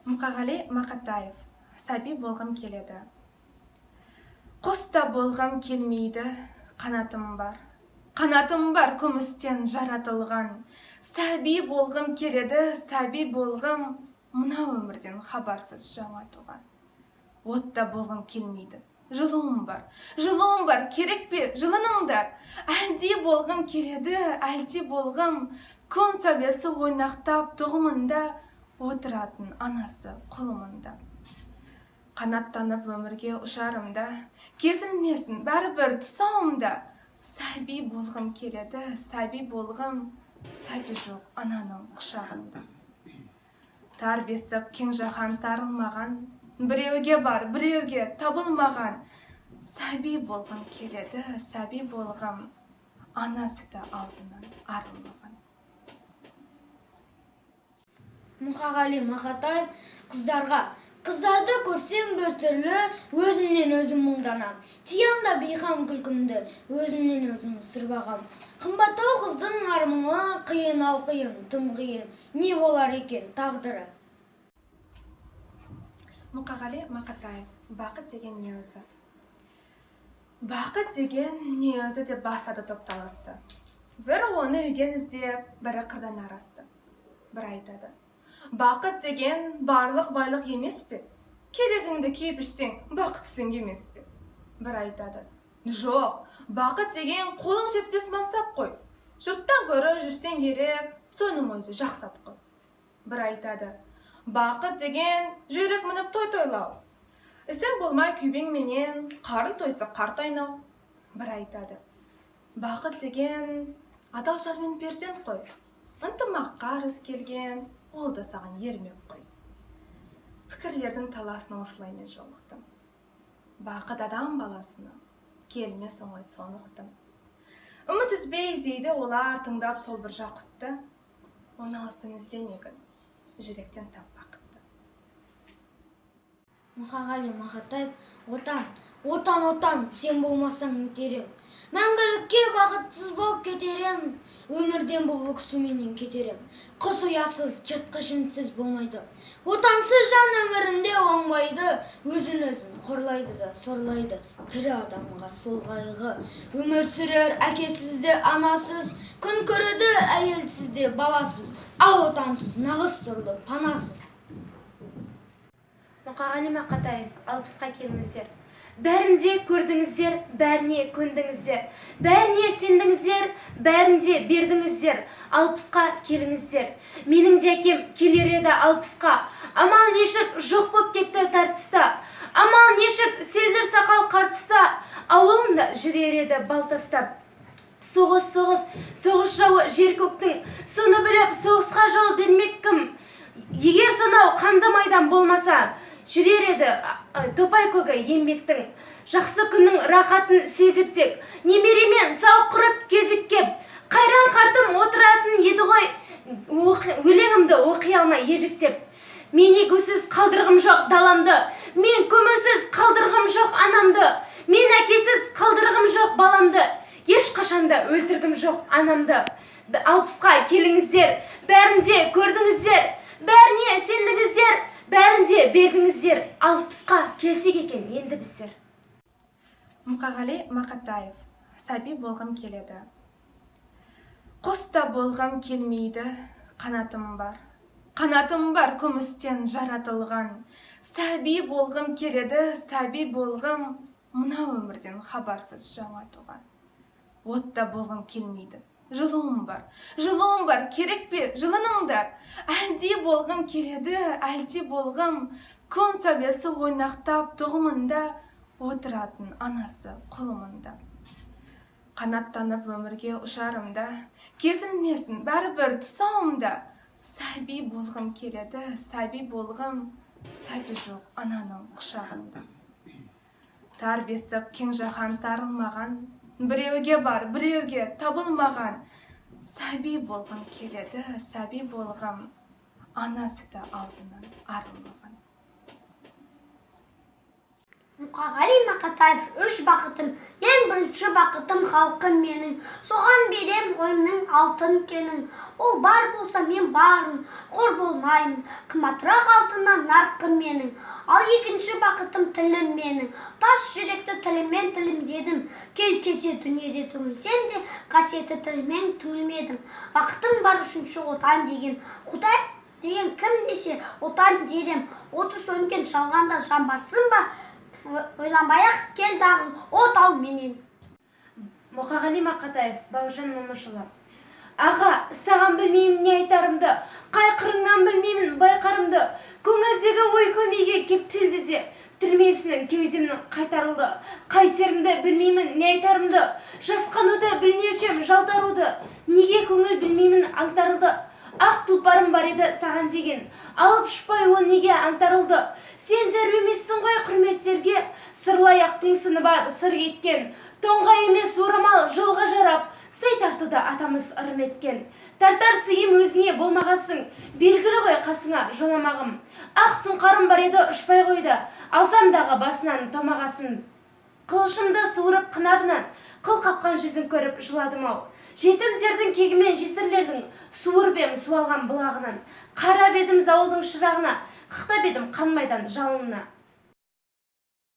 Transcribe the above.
Мұқағали Мақатаев. Сәби болғым келеді. Құста болғым келмейді, қанатым бар. Қанатым бар күмістен жаратылған. Сәби болғым келеді, сәби болғым, мына өмірден хабарсыз жаңа туған. Отта болғым келмейді, жылуым бар, керек пе жылыныңдар. Әлде болғым келеді, әлде болғым, күн сәулесі ойнақтап тұғымында, отыратын анасы құлымында. Қанаттанып өмірге ұшарымда, кесілмесін бәрібір тұсауымда. Сәби болғым келеді, сәби болғым, сәби жоқ ананың құшағында. Тар бесік кең жаһан тарылмаған, біреуге бар, біреуге табылмаған. Сәби болғым келеді, сәби болғым, ана сүті аузынан арылмаған. Мұқағали Мақатаев. Қыздарды көрсем бір түрлі, өзімнен өзім мұңданам. Тиямда бейқам күлкімді, өзімнен өзім сырбағам. Қымбаттау қыздың армығы, қиын ал қиын, тым қиын. Не болар екен тағдыры? Мұқағали Мақатаев. Бақыт деген не өзі? Бақыт деген не өзі деп бастады топталысты. Бір оны үйден іздеп, бірі қырдан арасты. Бір айтады: бақыт деген барлық байлық емес пе? Керегіңді киіп ішсең, бақыттысың емес пе? Бір айтады: жоқ, бақыт деген қолың жетпес мансап қой. Жұрттан көрі жүрсең керек, соның өзі жақсат қой. Бір айтады: бақыт деген жүрек мініп той-тойлау. Ісің болмай күйбең менен, қарын тойса қарт айнау. Бір айтады: бақыт деген адал жармен перзент қой. Ынтымаққа арыз келген, ол да саған ермек қой. Пікірлердің таласына осылай мен жолықтым. Бақыт адам баласына келмес оңай соны ұқтым. Үміт үзбей іздейді олар, тыңдап сол бір жақұтты. Оны алыстан іздемегін, жүректен тап бақытты. Мұқағали Мақатаев. Отан, сен болмасаң өтерем. Мәңгілікке бақытсыз болып кетерем. Өмірден бұл өксуменен кетерем. Құс ұясыз, жыртқыш үнсіз болмайды. Отансыз жан өмірінде оңбайды. Өзін қорлайды да сорлайды. Тірі адамға сол қайғы. Өмір сүрер әкесізде анасыз, күн көреді әйелсізде баласыз. Ал отансыз нағыз сорлы панасыз. Мұқағали Мақатаев. 60-қа келіңіздер. Бәрінде көрдіңіздер, бәріне көндіңіздер. Бәріне сендіңіздер, бәрінде бердіңіздер. 60-қа келіңіздер. Менің де әкем келер еді 60-қа. Амал нешік жоқ боп кетті тартыста. Амал нешік селдір сақал қартыста. Ауылында жүрер еді балтастап. Соғыс жауы жер көктің. Соны біліп соғысқа жол бермек кім? Егер сонау қанды майдан болмаса, жүрер еді топай көгі еңбектің. Жақсы күннің рақатын сезіп тек, немеремен сау құрып кезіккеп, қайран қартым отыратын еді ғой, өлеңімді оқи алмай ежіктеп. Мен егусіз қалдырғым жоқ даламды, мен көмусіз қалдырғым жоқ анамды, мен әкесіз қалдырғым жоқ баламды, ешқашанда өлтіргім жоқ анамды. 60-қа келіңіздер, бәрінде көрдіңіздер, бәріне сендіңіздер, бәрінде бердіңіздер. 60-қа келсек екен енді біздер. Мұқағали Мақатаев. Сәби болғым келеді. Құста болғым келмейді, қанатым бар. Қанатым бар күмістен жаратылған. Сәби болғым келеді, сәби болғым, мына өмірден хабарсыз жаңа туған. Отта болғым келмейді, жылуым бар, керек пе жылыныңдар. Әлде болғым келеді, әлде болғым, күн сәулесі ойнақтап тұғымында, отыратын анасы құлымында. Қанаттанып өмірге ұшарымда, кесілмесін бәрібір тұсауымда. Сәби болғым келеді, сәби болғым, сәби жоқ ананың құшағында. Тар бесік кең жаһан тарылмаған, біреуге бар, біреуге табылмаған. Сәби болғым келеді, сәби болғым, ана сүті аузынан арылмаған. Мұқағали Мақатаев: үш бақытым, ең бірінші бақытым халқым менің, соған берем ойымның алтын кенін. Ол бар болса мен барын, қор болмаймын, қымбатырақ алтыннан нарқым менің. Ал екінші бақытым тілім менің, тас жүректі тілімен тілімдедім. Кел-кете дүниеде түңілсем де, қасиетті тілімен түңілмедім. Бақытым бар үшінші отан деген, Құдай деген кім десе отан дерем. Оты сөнген жалғанда жан барсың ба? Ойланбай-ақ кел дағы от ал менен. Мұқағали Мақатаев, Бауыржан Момышұлы. Аға, саған білмеймін не айтарымды, қай қырыңнан білмеймін байқарымды. Көңілдегі ой көмейге кеп тілді де, түрмесінің кеудемнің қайтарылды. Қайтерімді білмеймін не айтарымды, жасқануды білмеушем жалтаруды. Неге көңіл білмеймін аңтарылды. Ақ тұлпарым бар еді саған деген, алып ұшпай ол неге аңтарылды. Сен зәру емессің ғой құрметтерге, сырлаяқтың сыны бар сыр кеткен. Тоңға емес орамал жолға жарап, сый тартуда атамыз ырым еткен. Тартар сыйым өзіңе болмағасың, белгілі ғой қасыңа жоламағым. Ақ сұңқарым бар еді ұшпай қойды, алсам дағы басынан томағасын. Қылышымды суырып қынабынан, қыл қапқан жүзін көріп жыладым-ау. Жетімдердің кегімен жесірлердің суырып ем суалған бұлағынан. Қарап едім зауылдың шырағына, қықтап едім қан майдан жалынына.